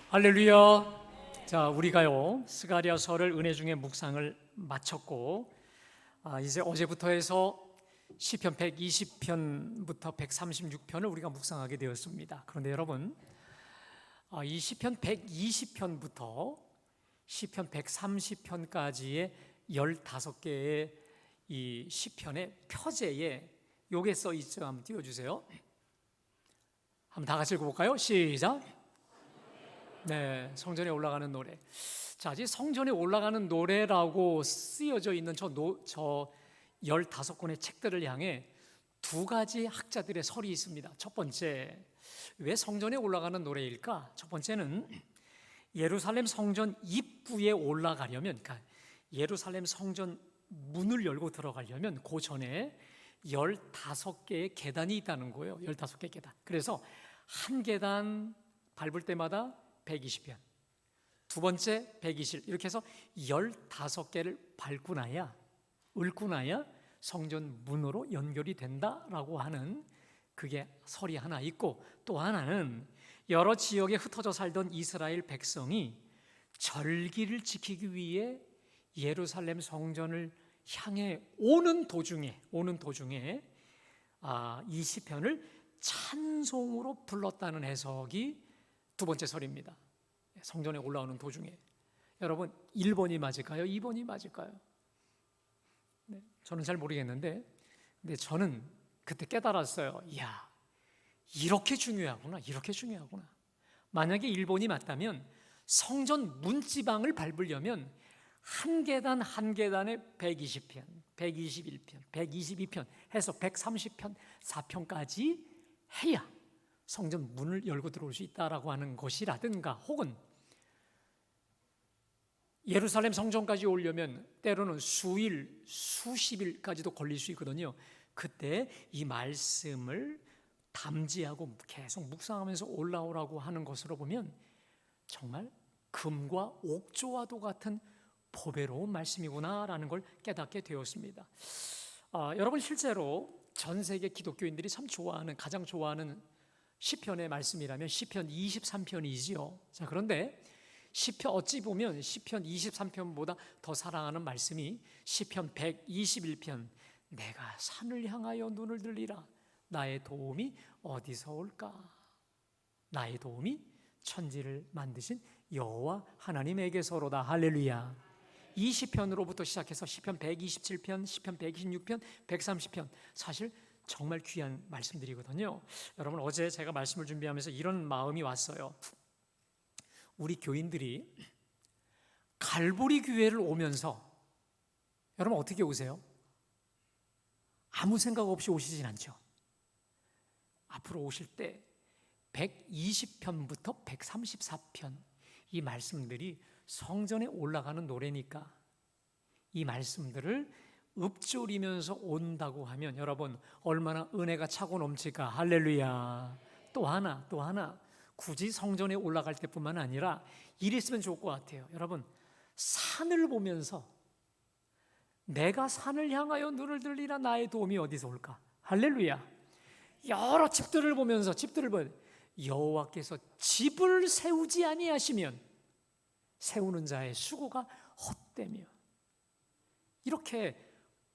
할렐루야. 자, 우리가요 스가랴서를 은혜 중에 묵상을 마쳤고, 이제 어제부터 해서 시편 120편부터 136편을 우리가 묵상하게 되었습니다. 그런데 여러분, 이 시편 120편부터 시편 130편까지의 15개의 이 시편의 표제에 요게 써 있죠. 한번 띄워주세요. 한번 다 같이 읽어볼까요? 시작. 네, 성전에 올라가는 노래. 자, 이 성전에 올라가는 노래라고 쓰여져 있는 저 15권의 책들을 향해 두 가지 학자들의 설이 있습니다. 첫 번째, 왜 성전에 올라가는 노래일까? 첫 번째는 예루살렘 성전 입구에 올라가려면, 그러니까 예루살렘 성전 문을 열고 들어가려면 그 전에 15개의 계단이 있다는 거예요. 15개 계단. 그래서 한 계단 밟을 때마다 120편, 두 번째 120, 이렇게 해서 15개를 밟고 나야 성전 문으로 연결이 된다라고 하는 그게 설이 하나 있고, 또 하나는 여러 지역에 흩어져 살던 이스라엘 백성이 절기를 지키기 위해 예루살렘 성전을 향해 오는 도중에 이 시편을 찬송으로 불렀다는 해석이 두 번째 설입니다. 성전에 올라오는 도중에. 여러분, 1번이 맞을까요? 2번이 맞을까요? 네, 저는 잘 모르겠는데, 근데 저는 그때 깨달았어요. 이야, 이렇게 중요하구나. 만약에 1번이 맞다면 성전 문지방을 밟으려면 한 계단 한 계단에 120편, 121편, 122편 해서 130편, 4편까지 해야 성전 문을 열고 들어올 수 있다라고 하는 것이라든가, 혹은 예루살렘 성전까지 오려면 때로는 수일, 수십일까지도 걸릴 수 있거든요. 그때 이 말씀을 담지하고 계속 묵상하면서 올라오라고 하는 것으로 보면 정말 금과 옥조와도 같은 보배로운 말씀이구나라는 걸 깨닫게 되었습니다. 여러분, 실제로 전 세계 기독교인들이 참 가장 좋아하는 시편의 말씀이라면 시편 23편이지요. 자, 그런데 어찌 보면 시편 23편보다 더 사랑하는 말씀이 시편 121편, 내가 산을 향하여 눈을 들리라. 나의 도움이 어디서 올까? 나의 도움이 천지를 만드신 여호와 하나님에게서로다. 할렐루야. 이 시편으로부터 시작해서 시편 127편, 시편 126편, 130편, 사실 정말 귀한 말씀들이거든요. 여러분, 어제 제가 말씀을 준비하면서 이런 마음이 왔어요. 우리 교인들이 갈보리 교회를 오면서, 여러분 어떻게 오세요? 아무 생각 없이 오시진 않죠. 앞으로 오실 때 120편부터 134편 이 말씀들이 성전에 올라가는 노래니까 이 말씀들을 읊조리면서 온다고 하면 여러분 얼마나 은혜가 차고 넘칠까. 할렐루야. 또 하나 굳이 성전에 올라갈 때뿐만 아니라 이랬으면 좋을 것 같아요. 여러분, 산을 보면서 내가 산을 향하여 눈을 들리라. 나의 도움이 어디서 올까? 할렐루야. 여러 집들을 보면서 여호와께서 집을 세우지 아니하시면 세우는 자의 수고가 헛되며, 이렇게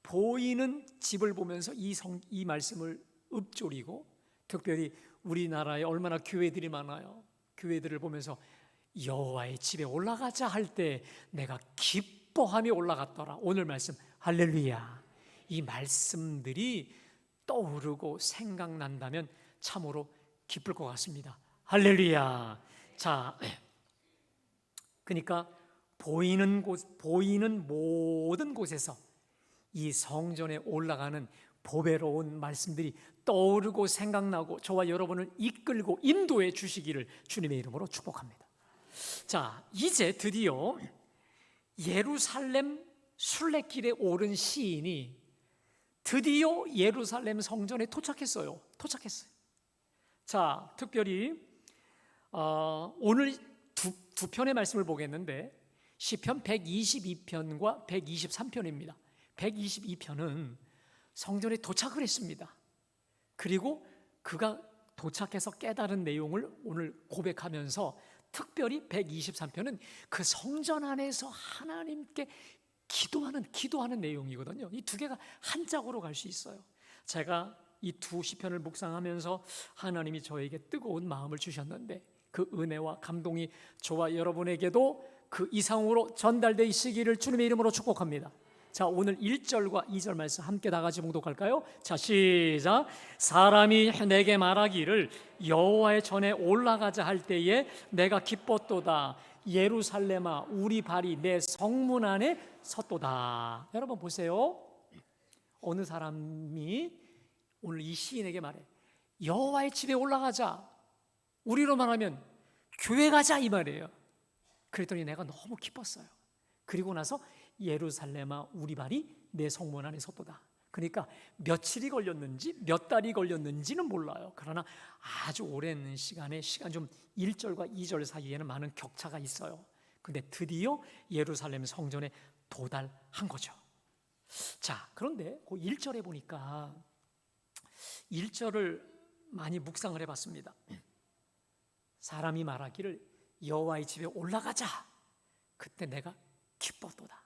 보이는 집을 보면서 이 말씀을 읊조리고, 특별히 우리나라에 얼마나 교회들이 많아요. 교회들을 보면서 여호와의 집에 올라가자 할 때 내가 기뻐하며 올라갔더라. 오늘 말씀 할렐루야. 이 말씀들이 떠오르고 생각난다면 참으로 기쁠 것 같습니다. 할렐루야. 자, 그러니까 보이는 모든 곳에서 이 성전에 올라가는 보배로운 말씀들이 떠오르고 생각나고 저와 여러분을 이끌고 인도해 주시기를 주님의 이름으로 축복합니다. 자, 이제 드디어 예루살렘 순례길에 오른 시인이 드디어 예루살렘 성전에 도착했어요. 자, 특별히 오늘 두 편의 말씀을 보겠는데 시편 122편과 123편입니다. 122편은 성전에 도착을 했습니다. 그리고 그가 도착해서 깨달은 내용을 오늘 고백하면서 특별히 123편은 그 성전 안에서 하나님께 기도하는 내용이거든요. 이 두 개가 한 짝으로 갈 수 있어요. 제가 이 두 시편을 묵상하면서 하나님이 저에게 뜨거운 마음을 주셨는데 그 은혜와 감동이 저와 여러분에게도 그 이상으로 전달되시기를 주님의 이름으로 축복합니다. 자, 오늘 1절과 2절 말씀 함께 다 같이 봉독할까요? 자, 시작. 사람이 내게 말하기를 여호와의 전에 올라가자 할 때에 내가 기뻤도다. 예루살렘아, 우리 발이 내 성문 안에 섰도다. 여러분 보세요. 어느 사람이 오늘 이 시인에게 말해, 여호와의 집에 올라가자. 우리로 말하면 교회 가자 이 말이에요. 그랬더니 내가 너무 기뻤어요. 그리고 나서 예루살렘아, 우리 발이 내 성문 안에 섰도다. 그러니까 며칠이 걸렸는지 몇 달이 걸렸는지는 몰라요. 그러나 아주 오랜 시간 좀 1절과 2절 사이에는 많은 격차가 있어요. 근데 드디어 예루살렘 성전에 도달한 거죠. 자, 그런데 그 1절에 보니까 1절을 많이 묵상을 해봤습니다. 사람이 말하기를 여호와의 집에 올라가자. 그때 내가 기뻤도다.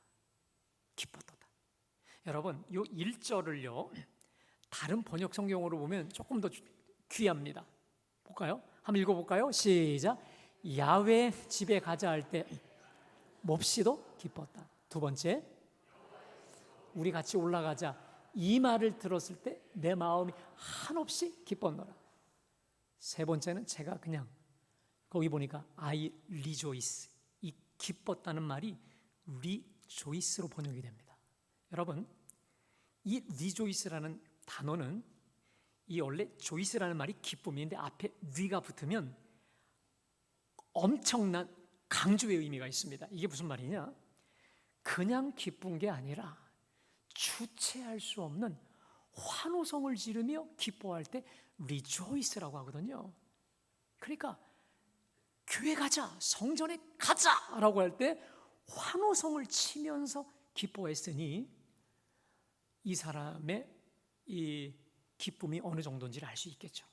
여러분, 이 1절을요 다른 번역 성경으로 보면 조금 더 귀합니다. 볼까요? 한번 읽어볼까요? 시작. 야훼 집에 가자 할 때 몹시도 기뻤다. 두 번째, 우리 같이 올라가자. 이 말을 들었을 때 내 마음이 한없이 기뻤노라. 세 번째는 제가 그냥 거기 보니까 I rejoice, 이 기뻤다는 말이 rejoice로 번역이 됩니다. 여러분, 이 rejoice라는 단어는 이 원래 joyce라는 말이 기쁨인데 앞에 re가 붙으면 엄청난 강조의 의미가 있습니다. 이게 무슨 말이냐? 그냥 기쁜 게 아니라 주체할 수 없는 환호성을 지르며 기뻐할 때 rejoice라고 하거든요. 그러니까 교회 가자, 성전에 가자라고 할 때 환호성을 치면서 기뻐했으니 이 사람의 이 기쁨이 어느 정도인지를 알 수 있겠죠.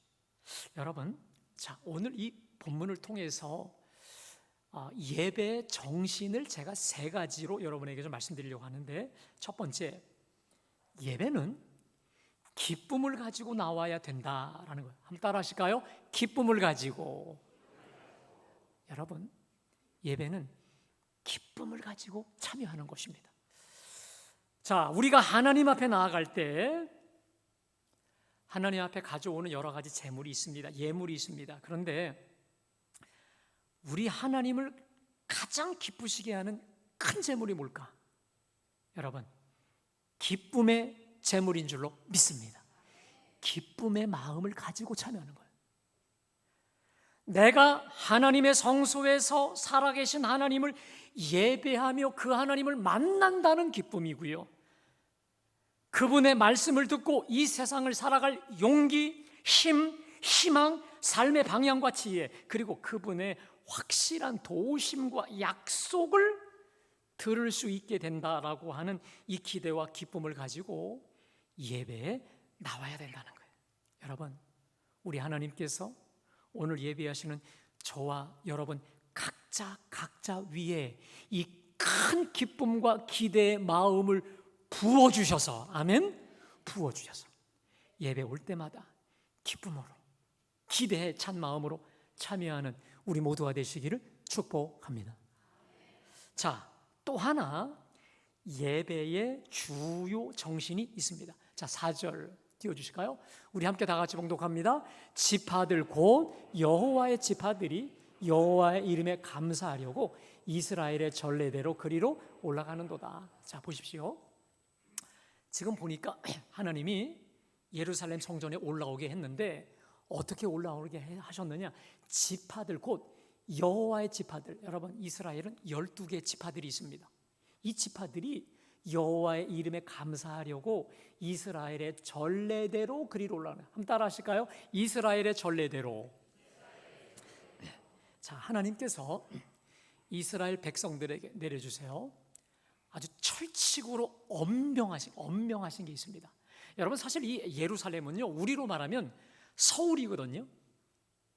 여러분, 자, 오늘 이 본문을 통해서 예배의 정신을 제가 세 가지로 여러분에게 좀 말씀드리려고 하는데, 첫 번째, 예배는 기쁨을 가지고 나와야 된다라는 거예요. 한번 따라 하실까요? 기쁨을 가지고. 여러분, 예배는 기쁨을 가지고 참여하는 것입니다. 자, 우리가 하나님 앞에 나아갈 때 하나님 앞에 가져오는 여러 가지 제물이 있습니다. 예물이 있습니다. 그런데 우리 하나님을 가장 기쁘시게 하는 큰 제물이 뭘까? 여러분, 기쁨의 제물인 줄로 믿습니다. 기쁨의 마음을 가지고 참여하는 거예요. 내가 하나님의 성소에서 살아계신 하나님을 예배하며 그 하나님을 만난다는 기쁨이고요, 그분의 말씀을 듣고 이 세상을 살아갈 용기, 힘, 희망, 삶의 방향과 지혜, 그리고 그분의 확실한 도우심과 약속을 들을 수 있게 된다라고 하는 이 기대와 기쁨을 가지고 예배에 나와야 된다는 거예요. 여러분, 우리 하나님께서 오늘 예배하시는 저와 여러분 각자 위에 이 큰 기쁨과 기대의 마음을 부어주셔서, 아멘, 부어주셔서 예배 올 때마다 기쁨으로, 기대에 찬 마음으로 참여하는 우리 모두가 되시기를 축복합니다. 자, 또 하나 예배의 주요 정신이 있습니다. 자, 4절 띄워주실까요? 우리 함께 다 같이 봉독합니다. 지파들 곧 여호와의 지파들이 여호와의 이름에 감사하려고 이스라엘의 전례대로 그리로 올라가는도다. 자, 보십시오. 지금 보니까 하나님이 예루살렘 성전에 올라오게 했는데 어떻게 올라오게 하셨느냐? 지파들 곧 여호와의 지파들. 여러분, 이스라엘은 12개의 지파들이 있습니다. 이 지파들이 여호와의 이름에 감사하려고 이스라엘의 전례대로 그리로 올라가는. 한번 따라 하실까요? 이스라엘의 전례대로. 자, 하나님께서 이스라엘 백성들에게 내려주세요. 아주 철칙으로 엄명하신 게 있습니다. 여러분, 사실 이 예루살렘은요, 우리로 말하면 서울이거든요.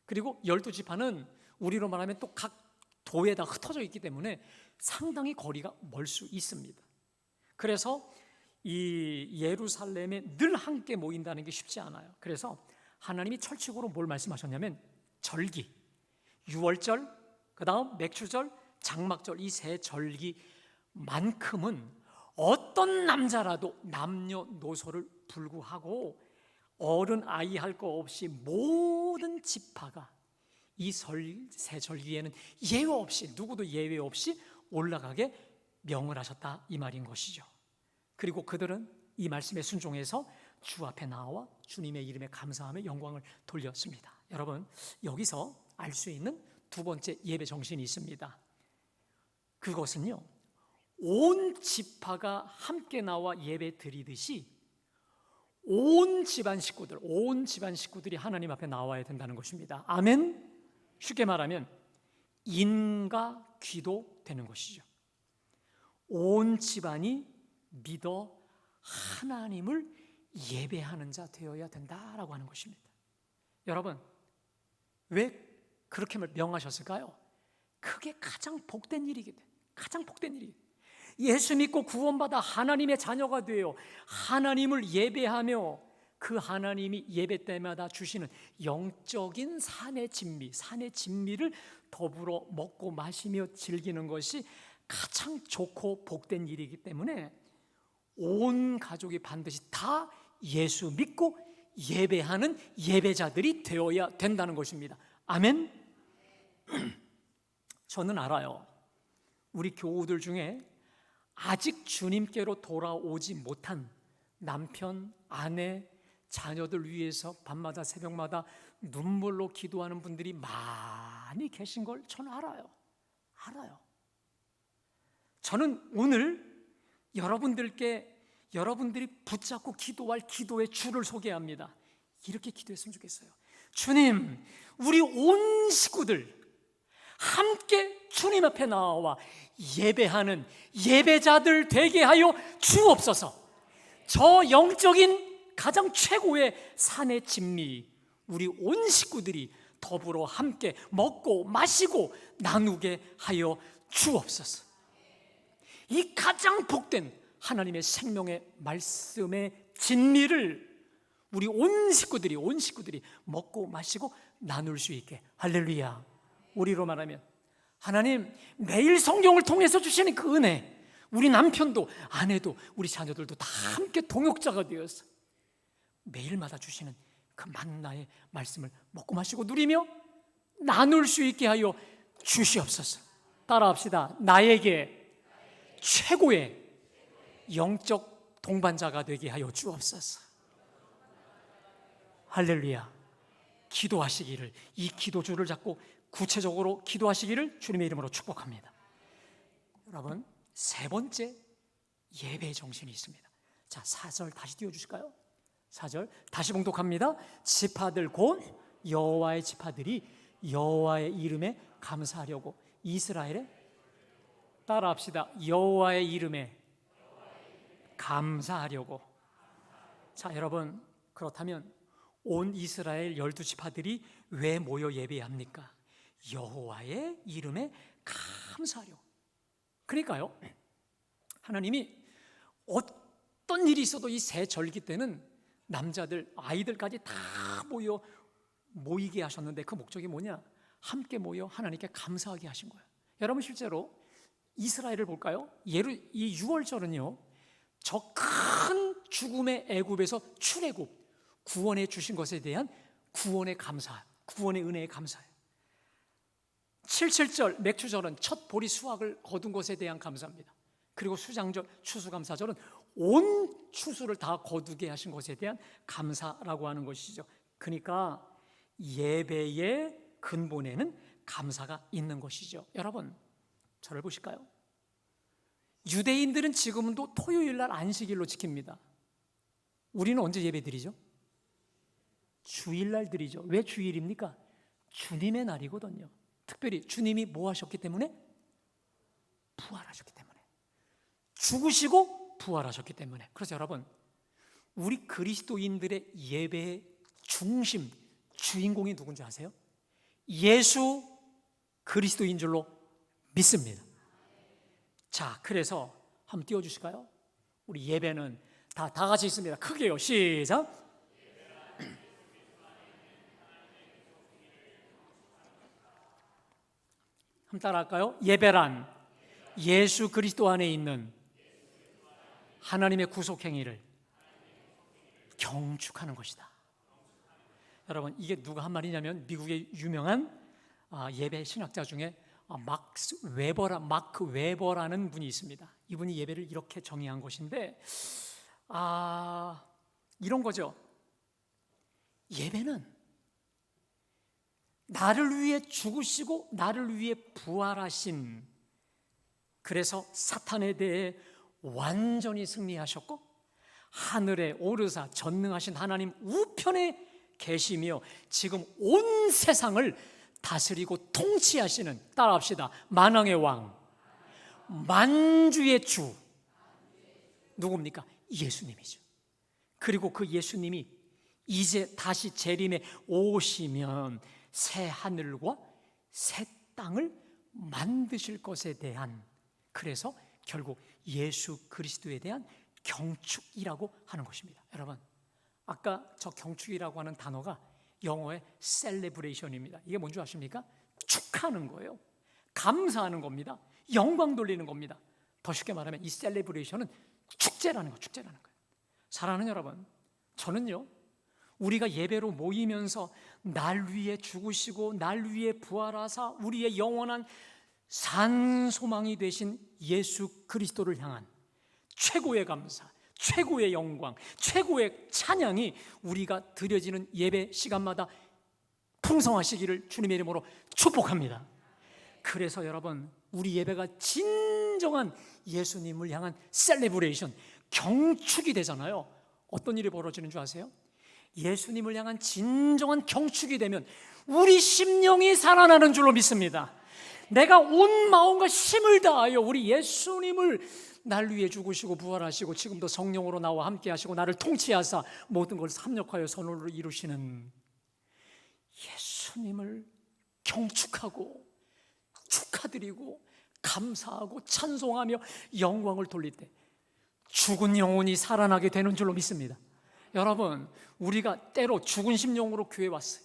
그리고 12지파는 우리로 말하면 또 각 도에다 흩어져 있기 때문에 상당히 거리가 멀 수 있습니다. 그래서 이 예루살렘에 늘 함께 모인다는 게 쉽지 않아요. 그래서 하나님이 철칙으로 뭘 말씀하셨냐면 절기, 유월절, 그 다음 맥주절, 장막절, 이 세 절기만큼은 어떤 남자라도 남녀노소를 불구하고 어른 아이 할 거 없이 모든 지파가 이 세 절기에는 예외 없이, 누구도 예외 없이 올라가게 명을 하셨다, 이 말인 것이죠. 그리고 그들은 이 말씀에 순종해서 주 앞에 나와 주님의 이름에 감사하며 영광을 돌렸습니다. 여러분, 여기서 알 수 있는 두 번째 예배 정신이 있습니다. 그것은요, 온 지파가 함께 나와 예배 드리듯이 온 집안 식구들이 하나님 앞에 나와야 된다는 것입니다. 아멘. 쉽게 말하면 인과 귀도 되는 것이죠. 온 집안이 믿어 하나님을 예배하는 자 되어야 된다라고 하는 것입니다. 여러분, 왜 그렇게 명하셨을까요? 그게 가장 복된 일이기 때문에, 가장 복된 일이기 때문에. 예수 믿고 구원받아 하나님의 자녀가 되어 하나님을 예배하며 그 하나님이 예배 때마다 주시는 영적인 산의 진미를 더불어 먹고 마시며 즐기는 것이 가장 좋고 복된 일이기 때문에 온 가족이 반드시 다 예수 믿고 예배하는 예배자들이 되어야 된다는 것입니다. 아멘. 저는 알아요. 우리 교우들 중에 아직 주님께로 돌아오지 못한 남편, 아내, 자녀들 위해서 밤마다 새벽마다 눈물로 기도하는 분들이 많이 계신 걸 저는 알아요. 저는 오늘 여러분들이 붙잡고 기도할 기도의 줄을 소개합니다. 이렇게 기도했으면 좋겠어요. 주님, 우리 온 식구들 함께 주님 앞에 나와 예배하는 예배자들 되게 하여 주옵소서. 저 영적인 가장 최고의 산의 진미, 우리 온 식구들이 더불어 함께 먹고 마시고 나누게 하여 주옵소서. 이 가장 복된 하나님의 생명의 말씀의 진리를 우리 온 식구들이 먹고 마시고 나눌 수 있게. 할렐루야. 우리로 말하면 하나님 매일 성경을 통해서 주시는 그 은혜, 우리 남편도 아내도 우리 자녀들도 다 함께 동역자가 되어서 매일마다 주시는 그 만나의 말씀을 먹고 마시고 누리며 나눌 수 있게 하여 주시옵소서. 따라합시다. 나에게 최고의 영적 동반자가 되게 하여 주옵소서. 할렐루야. 기도하시기를, 이 기도줄을 잡고 구체적으로 기도하시기를 주님의 이름으로 축복합니다. 여러분, 세 번째 예배의 정신이 있습니다. 자, 4절 다시 띄워주실까요? 4절 다시 봉독합니다. 지파들 곧 여호와의 지파들이 여호와의 이름에 감사하려고 이스라엘에, 따라합시다. 여호와의 이름에 감사하려고. 자, 여러분, 그렇다면 온 이스라엘 12지파들이 왜 모여 예배합니까? 여호와의 이름에 감사하려고. 그러니까요, 하나님이 어떤 일이 있어도 이 세 절기 때는 남자들, 아이들까지 다 모이게 하셨는데 그 목적이 뭐냐? 함께 모여 하나님께 감사하게 하신 거예요. 여러분, 실제로 이스라엘을 볼까요? 이 유월절은요, 저 큰 죽음의 애굽에서 출애굽, 구원해 주신 것에 대한 구원의 감사, 구원의 은혜에 감사해요. 77절 맥주절은 첫 보리 수확을 거둔 것에 대한 감사입니다. 그리고 수장절, 추수감사절은 온 추수를 다 거두게 하신 것에 대한 감사라고 하는 것이죠. 그러니까 예배의 근본에는 감사가 있는 것이죠. 여러분, 저를 보실까요? 유대인들은 지금도 토요일 날 안식일로 지킵니다. 우리는 언제 예배 드리죠? 주일날 드리죠. 왜 주일입니까? 주님의 날이거든요. 특별히 주님이 뭐 하셨기 때문에? 부활하셨기 때문에. 죽으시고 부활하셨기 때문에. 그래서 여러분, 우리 그리스도인들의 예배의 중심, 주인공이 누군지 아세요? 예수 그리스도인 줄로 믿습니다. 자, 그래서 한번 띄워주실까요? 우리 예배는 다 같이 있습니다. 크게요. 시작. 한번 따라할까요? 예배란 예수 그리스도 안에 있는 하나님의 구속 행위를 경축하는 것이다. 여러분, 이게 누가 한 말이냐면 미국의 유명한 예배 신학자 중에 마크 웨버라는 분이 있습니다. 이분이 예배를 이렇게 정의한 것인데 이런 거죠. 예배는 나를 위해 죽으시고 나를 위해 부활하신, 그래서 사탄에 대해 완전히 승리하셨고 하늘에 오르사 전능하신 하나님 우편에 계시며 지금 온 세상을 다스리고 통치하시는, 따라합시다, 만왕의 왕, 만주의 주, 누굽니까? 예수님이죠. 그리고 그 예수님이 이제 다시 재림에 오시면 새 하늘과 새 땅을 만드실 것에 대한, 그래서 결국 예수 그리스도에 대한 경축이라고 하는 것입니다. 여러분, 아까 저 경축이라고 하는 단어가 영어의 celebration입니다. 이게 뭔지 아십니까? 축하하는 거예요. 감사하는 겁니다. 영광 돌리는 겁니다. 더 쉽게 말하면 이 celebration은 축제라는 거예요. 사랑하는 여러분, 저는요, 우리가 예배로 모이면서 날 위해 죽으시고 날 위해 부활하사 우리의 영원한 산소망이 되신 예수 그리스도를 향한 최고의 감사, 최고의 영광, 최고의 찬양이 우리가 드려지는 예배 시간마다 풍성하시기를 주님의 이름으로 축복합니다. 그래서 여러분, 우리 예배가 진정한 예수님을 향한 셀레브레이션, 경축이 되잖아요. 어떤 일이 벌어지는 줄 아세요? 예수님을 향한 진정한 경축이 되면 우리 심령이 살아나는 줄로 믿습니다. 내가 온 마음과 힘을 다하여 우리 예수님을 날 위해 죽으시고 부활하시고 지금도 성령으로 나와 함께 하시고 나를 통치하사 모든 걸 합력하여 선으로 이루시는 예수님을 경축하고 축하드리고 감사하고 찬송하며 영광을 돌릴 때 죽은 영혼이 살아나게 되는 줄로 믿습니다. 여러분, 우리가 때로 죽은 심령으로 교회에 왔어요.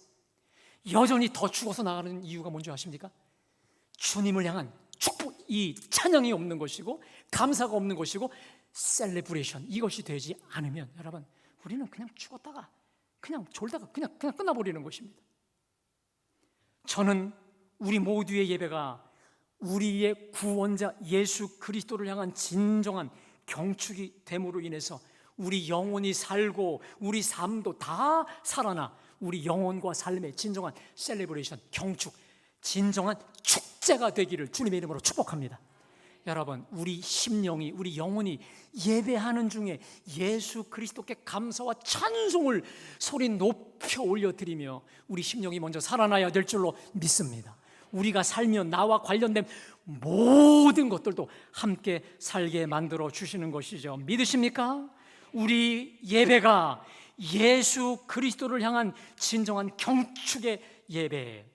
여전히 더 죽어서 나가는 이유가 뭔지 아십니까? 주님을 향한 축복, 이 찬양이 없는 것이고 감사가 없는 것이고 셀레브레이션, 이것이 되지 않으면 여러분, 우리는 그냥 죽었다가 그냥 졸다가 그냥 끝나버리는 것입니다. 저는 우리 모두의 예배가 우리의 구원자 예수 그리스도를 향한 진정한 경축이 됨으로 인해서 우리 영혼이 살고 우리 삶도 다 살아나 우리 영혼과 삶의 진정한 셀레브레이션, 경축, 진정한 축제가 되기를 주님의 이름으로 축복합니다. 여러분, 우리 심령이, 우리 영혼이 예배하는 중에 예수 그리스도께 감사와 찬송을 소리 높여 올려드리며 우리 심령이 먼저 살아나야 될 줄로 믿습니다. 우리가 살면 나와 관련된 모든 것들도 함께 살게 만들어 주시는 것이죠. 믿으십니까? 우리 예배가 예수 그리스도를 향한 진정한 경축의 예배,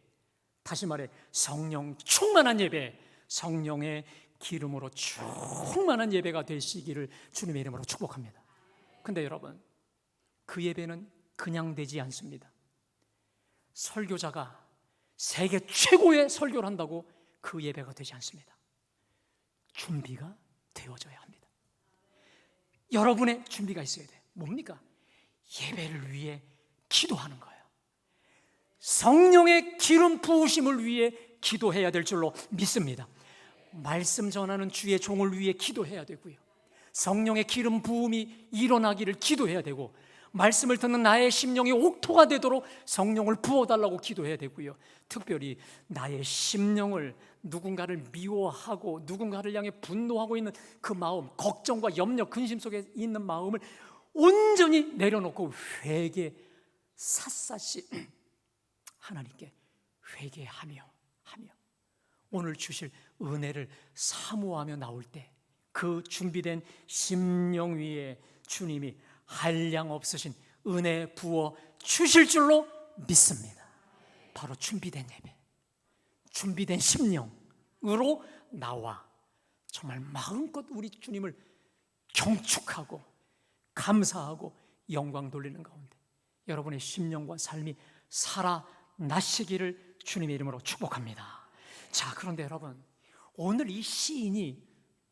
다시 말해 성령 충만한 예배, 성령의 기름으로 충만한 예배가 되시기를 주님의 이름으로 축복합니다. 근데 여러분, 그 예배는 그냥 되지 않습니다. 설교자가 세계 최고의 설교를 한다고 그 예배가 되지 않습니다. 준비가 되어져야 합니다. 여러분의 준비가 있어야 돼요. 뭡니까? 예배를 위해 기도하는 거예요. 성령의 기름 부으심을 위해 기도해야 될 줄로 믿습니다. 말씀 전하는 주의 종을 위해 기도해야 되고요, 성령의 기름 부음이 일어나기를 기도해야 되고, 말씀을 듣는 나의 심령이 옥토가 되도록 성령을 부어달라고 기도해야 되고요, 특별히 나의 심령을 누군가를 미워하고 누군가를 향해 분노하고 있는 그 마음, 걱정과 염려, 근심 속에 있는 마음을 온전히 내려놓고 샅샅이 하나님께 회개하며 오늘 주실 은혜를 사모하며 나올 때 그 준비된 심령 위에 주님이 한량 없으신 은혜 부어 주실 줄로 믿습니다. 바로 준비된 예배, 준비된 심령, 영광으로 나와 정말 마음껏 우리 주님을 경축하고 감사하고 영광 돌리는 가운데 여러분의 심령과 삶이 살아나시기를 주님의 이름으로 축복합니다. 자, 그런데 여러분, 오늘 이 시인이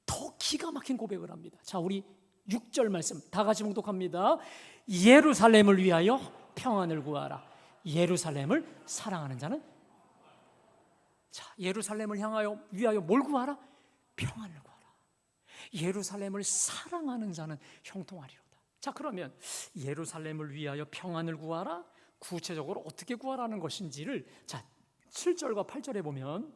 더 기가 막힌 고백을 합니다. 자, 우리 6절 말씀 다 같이 봉독합니다. 예루살렘을 위하여 평안을 구하라. 예루살렘을 사랑하는 자는, 자, 예루살렘을 위하여 뭘 구하라? 평안을 구하라. 예루살렘을 사랑하는 자는 형통하리로다. 자, 그러면 예루살렘을 위하여 평안을 구하라, 구체적으로 어떻게 구하라는 것인지를, 자, 7절과 8절에 보면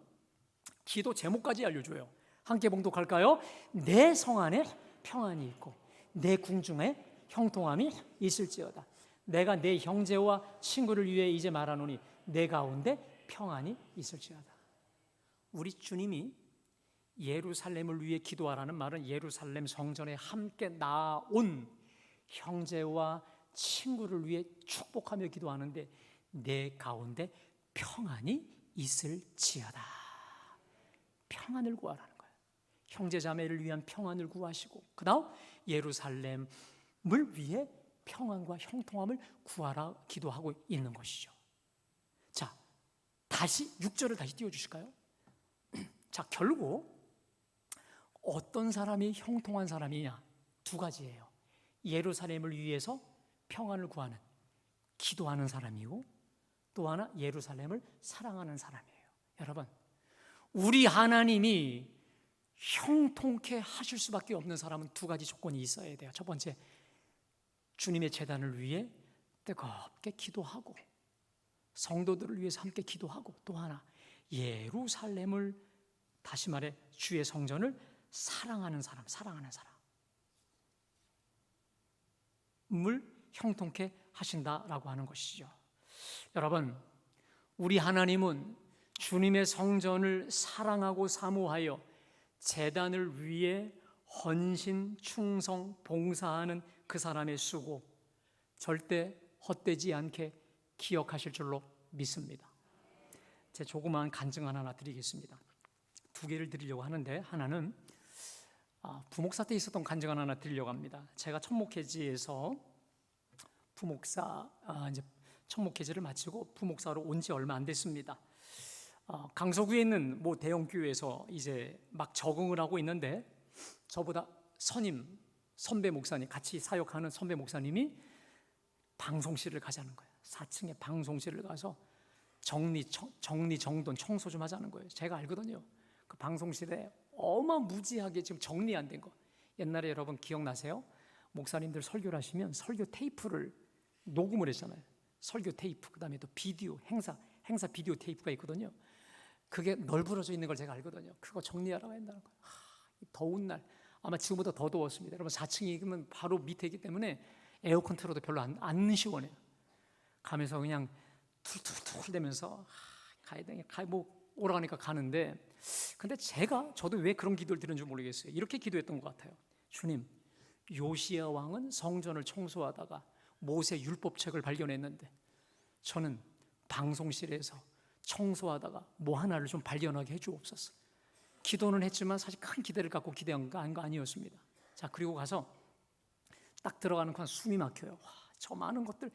기도 제목까지 알려줘요. 함께 봉독할까요? 내 성 안에 평안이 있고 내 궁중에 형통함이 있을지어다. 내가 내 형제와 친구를 위해 이제 말하노니 내 가운데 평안이 있을지어다. 우리 주님이 예루살렘을 위해 기도하라는 말은 예루살렘 성전에 함께 나온 형제와 친구를 위해 축복하며 기도하는데 내 가운데 평안이 있을지어다. 평안을 구하라는 거예요. 형제 자매를 위한 평안을 구하시고 그 다음 예루살렘을 위해 평안과 형통함을 구하라 기도하고 있는 것이죠. 자, 다시 6절을 다시 띄워주실까요? 자, 결국 어떤 사람이 형통한 사람이냐? 두 가지예요. 예루살렘을 위해서 평안을 구하는, 기도하는 사람이고 또 하나 예루살렘을 사랑하는 사람이에요. 여러분, 우리 하나님이 형통케 하실 수밖에 없는 사람은 두 가지 조건이 있어야 돼요. 첫 번째, 주님의 제단을 위해 뜨겁게 기도하고 성도들을 위해서 함께 기도하고 또 하나 예루살렘을, 다시 말해 주의 성전을 사랑하는 사람을 형통케 하신다라고 하는 것이죠. 여러분, 우리 하나님은 주님의 성전을 사랑하고 사모하여 제단을 위해 헌신, 충성, 봉사하는 그 사람의 수고 절대 헛되지 않게 기억하실 줄로 믿습니다. 제 조그마한 간증 하나 드리겠습니다. 두 개를 드리려고 하는데 하나는 부목사 때 있었던 간증 하나 드리려고 합니다. 제가 천목회지에서 부목사 이제 천목회지를 마치고 부목사로 온 지 얼마 안 됐습니다. 강서구에 있는 모 대형 교회에서 이제 막 적응을 하고 있는데 저보다 선배 목사님, 같이 사역하는 선배 목사님이 방송실을 가자는 거예요. 4층에 방송실을 가서 정돈 청소 좀 하자는 거예요. 제가 알거든요. 그 방송실에 어마무지하게 지금 정리 안 된 거. 옛날에 여러분 기억나세요? 목사님들 설교를 하시면 설교 테이프를 녹음을 했잖아요. 설교 테이프, 그 다음에 또 비디오, 행사 비디오 테이프가 있거든요. 그게 널브러져 있는 걸 제가 알거든요. 그거 정리하라고 한다는 거예요. 더운 날, 아마 지금보다 더 더웠습니다. 여러분 4층이면 바로 밑에이기 때문에 에어컨 틀어도 별로 안 시원해요. 가면서 그냥 툴툴툴 대면서 가야 되냐, 오라가니까 가는데, 근데 저도 왜 그런 기도를 드렸는지 모르겠어요. 이렇게 기도했던 것 같아요. 주님, 요시야 왕은 성전을 청소하다가 모세 율법책을 발견했는데 저는 방송실에서 청소하다가 뭐 하나를 좀 발견하게 해주옵소서. 기도는 했지만 사실 큰 기대를 갖고 기대한 거 아니었습니다. 자, 그리고 가서 딱 들어가는 건 숨이 막혀요. 와, 저 많은 것들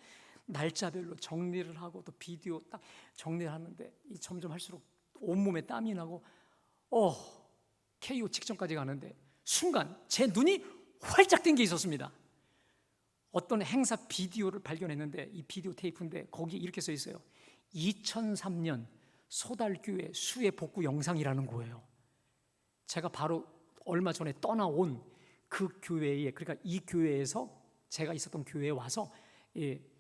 날짜별로 정리를 하고 또 비디오 딱 정리를 하는데 점점 할수록 온몸에 땀이 나고 KO 직전까지 가는데 순간 제 눈이 활짝 뜬 게 있었습니다. 어떤 행사 비디오를 발견했는데 이 비디오 테이프인데 거기에 이렇게 써 있어요. 2003년 소달교회 수해 복구 영상이라는 거예요. 제가 바로 얼마 전에 떠나온 그 교회에, 그러니까 이 교회에서 제가 있었던 교회에 와서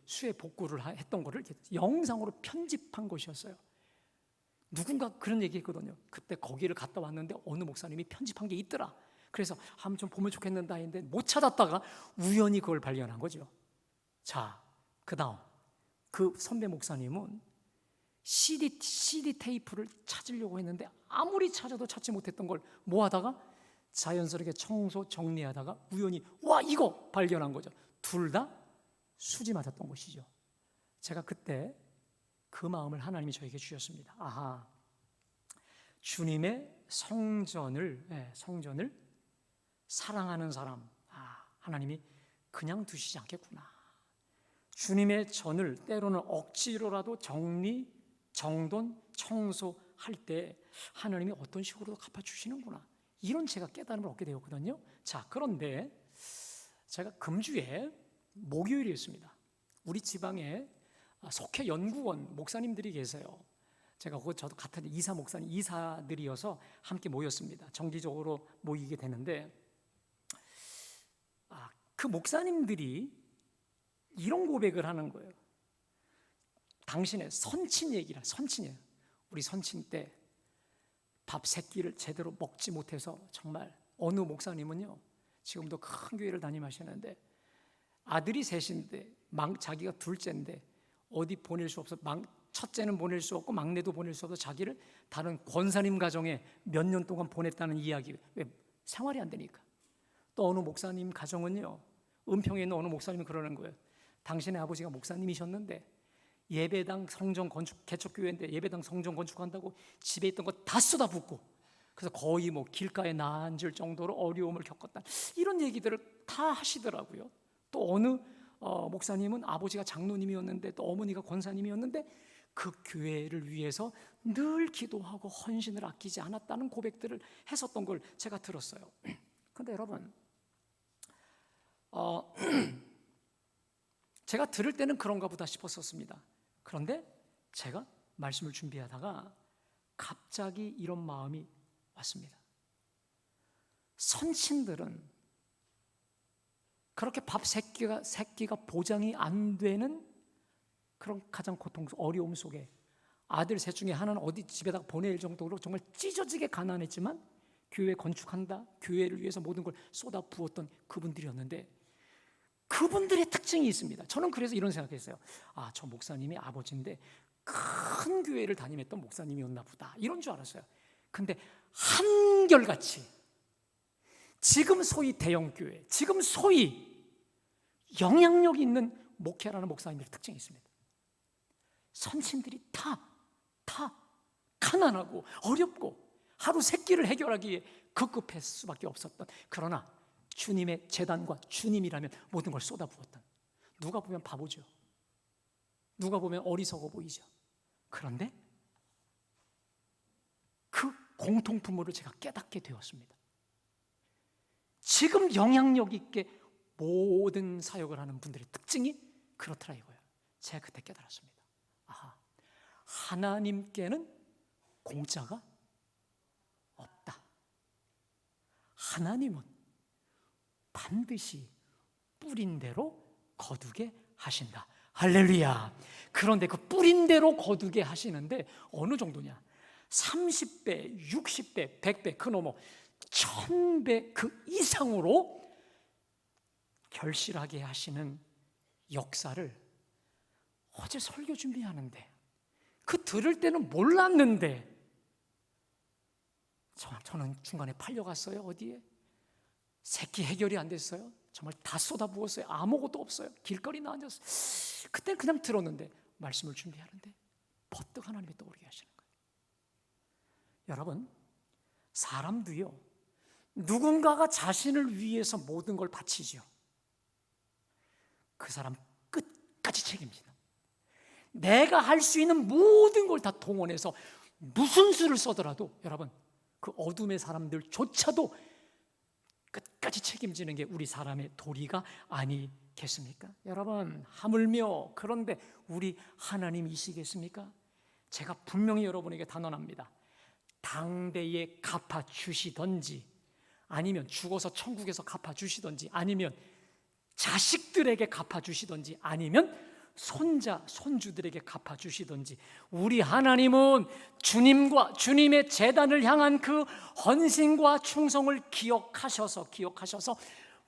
수해 복구를 했던 거를 영상으로 편집한 것이었어요. 누군가 그런 얘기했거든요. 그때 거기를 갔다 왔는데 어느 목사님이 편집한 게 있더라. 그래서 한번 좀 보면 좋겠는다 했는데 못 찾았다가 우연히 그걸 발견한 거죠. 자, 그 다음 그 선배 목사님은 CD 테이프를 찾으려고 했는데 아무리 찾아도 찾지 못했던 걸 뭐 하다가 자연스럽게 청소 정리하다가 우연히 이거 발견한 거죠. 둘 다 수지 맞았던 것이죠. 제가 그때 그 마음을 하나님이 저에게 주셨습니다. 아하, 주님의 성전을 사랑하는 사람, 하나님이 그냥 두시지 않겠구나. 주님의 전을 때로는 억지로라도 정리, 정돈, 청소할 때 하나님이 어떤 식으로도 갚아주시는구나. 이런 제가 깨달음을 얻게 되었거든요. 자, 그런데 제가 금주에 목요일이었습니다. 우리 지방에 속회 연구원 목사님들이 계세요. 제가 저도 같은 이사들이어서 함께 모였습니다. 정기적으로 모이게 되는데, 그 목사님들이 이런 고백을 하는 거예요. 당신의 선친 얘기라, 선친이에요. 우리 선친 때 밥 세 끼를 제대로 먹지 못해서 정말 어느 목사님은요, 지금도 큰 교회를 다니시는데 아들이 셋인데 자기가 둘째인데 어디 보낼 수 없어, 첫째는 보낼 수 없고 막내도 보낼 수 없어 자기를 다른 권사님 가정에 몇 년 동안 보냈다는 이야기. 왜? 생활이 안 되니까. 또 어느 목사님 가정은요, 은평에 있는 어느 목사님이 그러는 거예요. 당신의 아버지가 목사님이셨는데 예배당 성전 건축, 개척교회인데 예배당 성전 건축한다고 집에 있던 거 다 쏟아붓고, 그래서 거의 길가에 나앉을 정도로 어려움을 겪었다, 이런 얘기들을 다 하시더라고요. 또 어느 목사님은 아버지가 장로님이었는데 또 어머니가 권사님이었는데 그 교회를 위해서 늘 기도하고 헌신을 아끼지 않았다는 고백들을 했었던 걸 제가 들었어요. 그런데 여러분, 제가 들을 때는 그런가 보다 싶었었습니다. 그런데 제가 말씀을 준비하다가 갑자기 이런 마음이 왔습니다. 선친들은 그렇게 밥 세 끼가 보장이 안 되는 그런 가장 어려움 속에 아들 셋 중에 하나는 어디 집에다가 보낼 정도로 정말 찢어지게 가난했지만 교회 건축한다, 교회를 위해서 모든 걸 쏟아 부었던 그분들이었는데, 그분들의 특징이 있습니다. 저는 그래서 이런 생각했어요. 저 목사님이 아버지인데 큰 교회를 다니던 목사님이었나 보다, 이런 줄 알았어요. 근데 한결같이 지금 소위 대형교회, 지금 소위 영향력 있는 목회라는 목사님들의 특징이 있습니다. 선친들이 다 가난하고 어렵고 하루 세 끼를 해결하기에 급급할 수밖에 없었던, 그러나 주님의 재단과 주님이라면 모든 걸 쏟아부었던, 누가 보면 바보죠. 누가 보면 어리석어 보이죠. 그런데 그 공통분모를 제가 깨닫게 되었습니다. 지금 영향력 있게 모든 사역을 하는 분들의 특징이 그렇더라 이거예요. 제가 그때 깨달았습니다. 하나님께는 공짜가 없다. 하나님은 반드시 뿌린 대로 거두게 하신다. 할렐루야. 그런데 그 뿌린 대로 거두게 하시는데 어느 정도냐? 30배, 60배, 100배, 그 넘어 1000배 그 이상으로 결실하게 하시는 역사를 어제 설교 준비하는데, 그 들을 때는 몰랐는데 저는 중간에 팔려갔어요. 어디에? 새끼 해결이 안 됐어요. 정말 다 쏟아부었어요. 아무것도 없어요. 길거리 나앉았어요. 그때 그냥 들었는데 말씀을 준비하는데 버뜩 하나님이 떠오르게 하시는 거예요. 여러분, 사람도요, 누군가가 자신을 위해서 모든 걸 바치죠. 그 사람 끝까지 책임집니다. 내가 할 수 있는 모든 걸 다 동원해서 무슨 수를 써더라도 여러분, 그 어둠의 사람들조차도 끝까지 책임지는 게 우리 사람의 도리가 아니겠습니까? 여러분, 하물며 그런데 우리 하나님이시겠습니까? 제가 분명히 여러분에게 단언합니다. 당대에 갚아주시던지, 아니면 죽어서 천국에서 갚아주시던지, 아니면 자식들에게 갚아주시던지, 아니면 손자, 손주들에게 갚아주시던지, 우리 하나님은 주님과 주님의 재단을 향한 그 헌신과 충성을 기억하셔서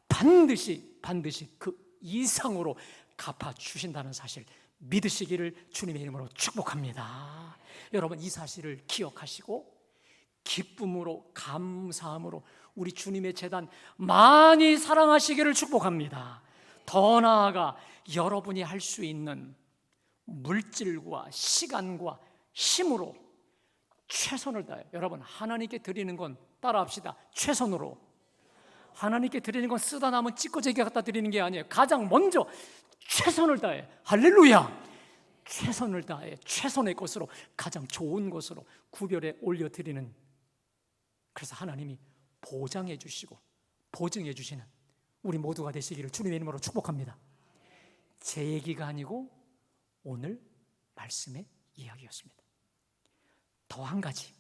반드시 그 이상으로 갚아주신다는 사실 믿으시기를 주님의 이름으로 축복합니다. 여러분, 이 사실을 기억하시고 기쁨으로, 감사함으로 우리 주님의 재단 많이 사랑하시기를 축복합니다. 더 나아가 여러분이 할 수 있는 물질과 시간과 힘으로 최선을 다해. 여러분, 하나님께 드리는 건 따라합시다. 최선으로. 하나님께 드리는 건 쓰다 남은 찌꺼제기 갖다 드리는 게 아니에요. 가장 먼저 최선을 다해. 할렐루야. 최선을 다해 최선의 것으로, 가장 좋은 것으로 구별해 올려드리는, 그래서 하나님이 보장해 주시고 보증해 주시는 우리 모두가 되시기를 주님의 이름으로 축복합니다. 제 얘기가 아니고 오늘 말씀의 이야기였습니다. 또 한 가지,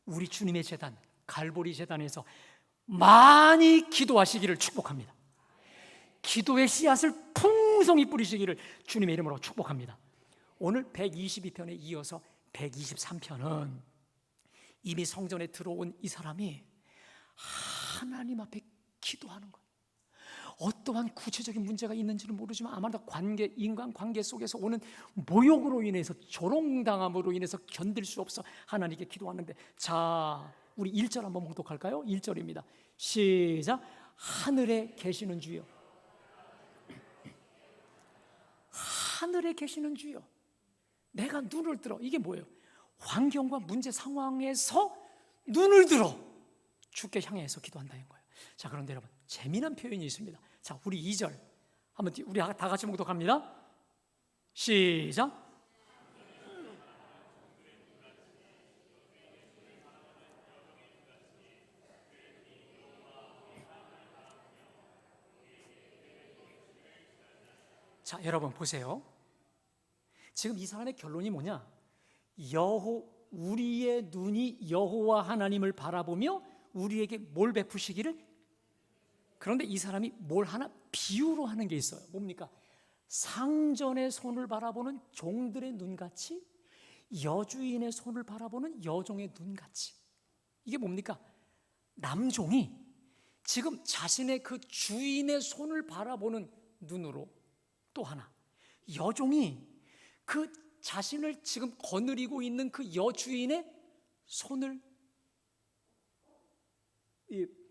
우리 주님의 제단 갈보리 제단에서 많이 기도하시기를 축복합니다. 기도의 씨앗을 풍성히 뿌리시기를 주님의 이름으로 축복합니다. 오늘 122편에 이어서 123편은 이미 성전에 들어온 이 사람이 하나님 앞에 기도하는 거예요. 어떠한 구체적인 문제가 있는지는 모르지만 아마도 인간관계 속에서 오는 모욕으로 인해서, 조롱당함으로 인해서 견딜 수 없어 하나님께 기도하는데, 자, 우리 1절 한번 봉독할까요? 1절입니다. 시작. 하늘에 계시는 주여, 하늘에 계시는 주여, 내가 눈을 들어. 이게 뭐예요? 환경과 문제 상황에서 눈을 들어 주께 향해서 기도한다는 거예요. 자, 그런데 여러분, 재미난 표현이 있습니다. 자, 우리 2절 한번 우리 다 같이 봉독합니다. 시작. 자, 여러분 보세요. 지금 이 사람의 결론이 뭐냐? 우리의 눈이 여호와 하나님을 바라보며 우리에게 뭘 베푸시기를. 그런데 이 사람이 뭘 하나 비유로 하는 게 있어요. 뭡니까? 상전의 손을 바라보는 종들의 눈같이, 여주인의 손을 바라보는 여종의 눈같이. 이게 뭡니까? 남종이 지금 자신의 그 주인의 손을 바라보는 눈으로, 또 하나 여종이 그 자신을 지금 거느리고 있는 그 여주인의 손을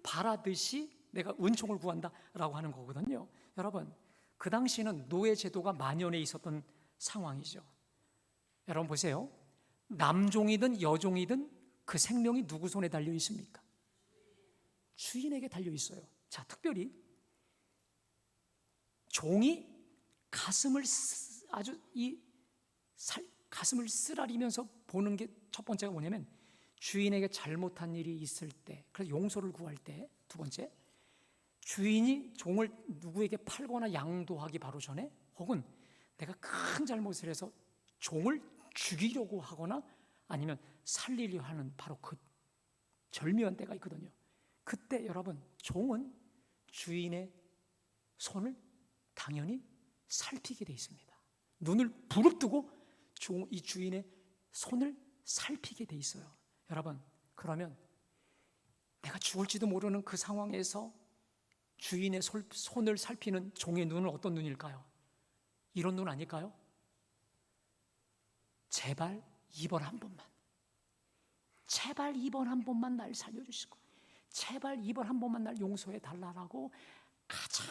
바라듯이 내가 은총을 구한다라고 하는 거거든요. 여러분, 그 당시는 노예 제도가 만연해 있었던 상황이죠. 여러분 보세요. 남종이든 여종이든 그 생명이 누구 손에 달려 있습니까? 주인에게 달려 있어요. 자, 특별히 종이 가슴을 가슴을 쓰라리면서 보는 게 첫 번째가 뭐냐면, 주인에게 잘못한 일이 있을 때, 그래서 용서를 구할 때. 두 번째, 주인이 종을 누구에게 팔거나 양도하기 바로 전에, 혹은 내가 큰 잘못을 해서 종을 죽이려고 하거나 아니면 살리려 하는 바로 그 절묘한 때가 있거든요. 그때 여러분, 종은 주인의 손을 당연히 살피게 돼 있습니다. 눈을 부릅뜨고 이 주인의 손을 살피게 돼 있어요. 여러분, 그러면 내가 죽을지도 모르는 그 상황에서 주인의 손을 살피는 종의 눈은 어떤 눈일까요? 이런 눈 아닐까요? 제발 이번 한 번만, 제발 이번 한 번만 날 살려주시고, 제발 이번 한 번만 날 용서해 달라라고 가장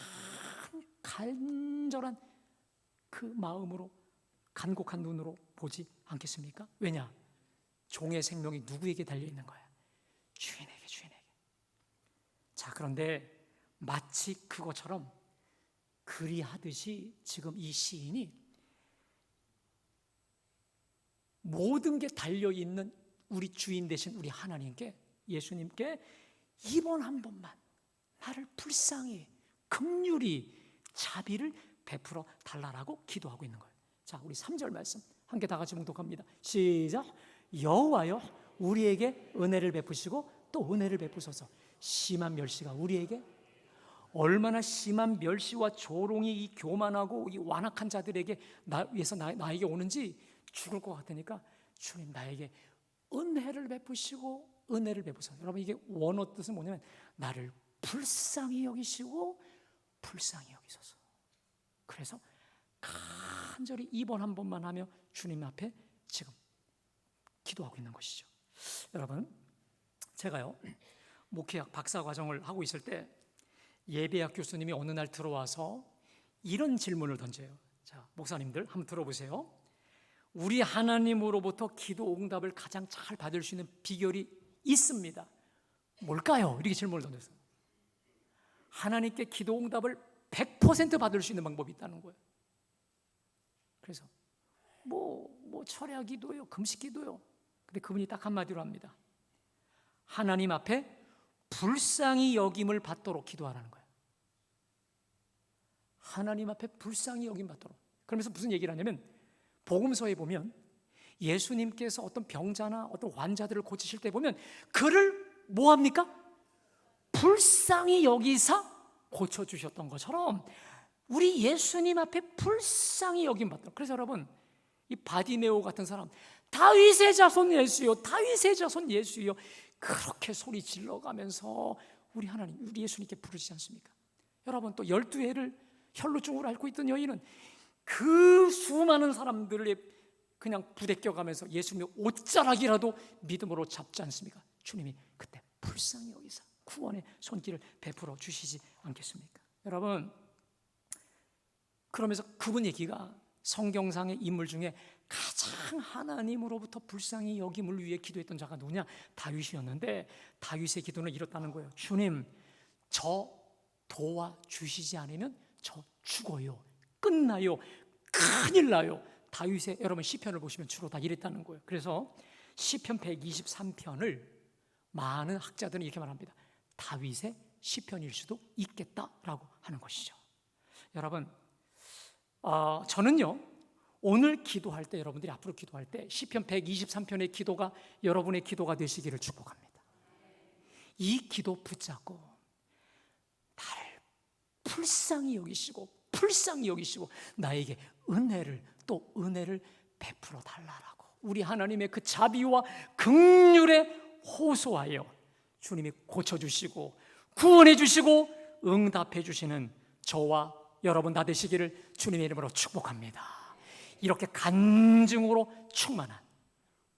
간절한 그 마음으로, 간곡한 눈으로 보지 않겠습니까? 왜냐? 종의 생명이 누구에게 달려있는 거야? 주인에게. 자, 그런데 마치 그것처럼 그리하듯이 지금 이 시인이 모든 게 달려있는 우리 주인 되신 우리 하나님께, 예수님께 이번 한 번만 나를 불쌍히 긍휼히 자비를 베풀어 달라라고 기도하고 있는 거예요. 자, 우리 3절 말씀 함께 다 같이 봉독합니다. 시작. 여호와여, 우리에게 은혜를 베푸시고 또 은혜를 베푸소서. 심한 멸시가 우리에게, 얼마나 심한 멸시와 조롱이 이 교만하고 이 완악한 자들에게 나에게 오는지 죽을 것 같으니까 주님, 나에게 은혜를 베푸시고 은혜를 베푸소서. 여러분, 이게 원어 뜻은 뭐냐면 나를 불쌍히 여기시고 불쌍히 여기소서. 그래서 간절히 이번 한 번만 하며 주님 앞에 지금 기도하고 있는 것이죠. 여러분, 제가요 목회학 박사 과정을 하고 있을 때 예배학 교수님이 어느 날 들어와서 이런 질문을 던져요. 자, 목사님들 한번 들어보세요. 우리 하나님으로부터 기도 응답을 가장 잘 받을 수 있는 비결이 있습니다. 뭘까요? 이렇게 질문을 던졌어요. 하나님께 기도 응답을 100% 받을 수 있는 방법이 있다는 거예요. 그래서 철야 기도요, 금식 기도요. 근데 그분이 딱 한마디로 합니다. 하나님 앞에 불쌍히 여김을 받도록 기도하라는 거예요. 하나님 앞에 불쌍히 여김 받도록. 그러면서 무슨 얘기를 하냐면, 복음서에 보면 예수님께서 어떤 병자나 어떤 환자들을 고치실 때 보면 그를 뭐 합니까? 불쌍히 여기사 고쳐주셨던 것처럼 우리 예수님 앞에 불쌍히 여김 받도록. 그래서 여러분, 이 바디메오 같은 사람, 다윗의 자손 예수여, 다윗의 자손 예수여, 그렇게 소리 질러가면서 우리 하나님, 우리 예수님께 부르시지 않습니까? 여러분, 또 12해를 혈루증으로 앓고 있던 여인은 그 수많은 사람들을 그냥 부대껴가면서 예수님의 옷자락이라도 믿음으로 잡지 않습니까? 주님이 그때 불쌍히 여기사 구원의 손길을 베풀어 주시지 않겠습니까? 여러분, 그러면서 그분 얘기가 성경상의 인물 중에 가장 하나님으로부터 불쌍히 여김을 위해 기도했던 자가 누구냐? 다윗이었는데, 다윗의 기도는 이렇다는 거예요. 주님, 저 도와주시지 않으면 저 죽어요, 끝나요, 큰일 나요. 다윗의, 여러분 시편을 보시면 주로 다 이랬다는 거예요. 그래서 시편 123편을 많은 학자들은 이렇게 말합니다. 다윗의 시편일 수도 있겠다라고 하는 것이죠. 여러분, 저는요, 오늘 기도할 때, 여러분들이 앞으로 기도할 때 시편 123편의 기도가 여러분의 기도가 되시기를 축복합니다. 이 기도 붙잡고 나를 불쌍히 여기시고 나에게 또 은혜를 베풀어 달라라고, 우리 하나님의 그 자비와 긍휼에 호소하여 주님이 고쳐주시고 구원해 주시고 응답해 주시는 저와 여러분 다 되시기를 주님의 이름으로 축복합니다. 이렇게 간증으로 충만한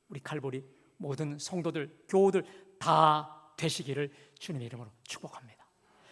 우리 칼보리 모든 성도들, 교우들 다 되시기를 주님의 이름으로 축복합니다.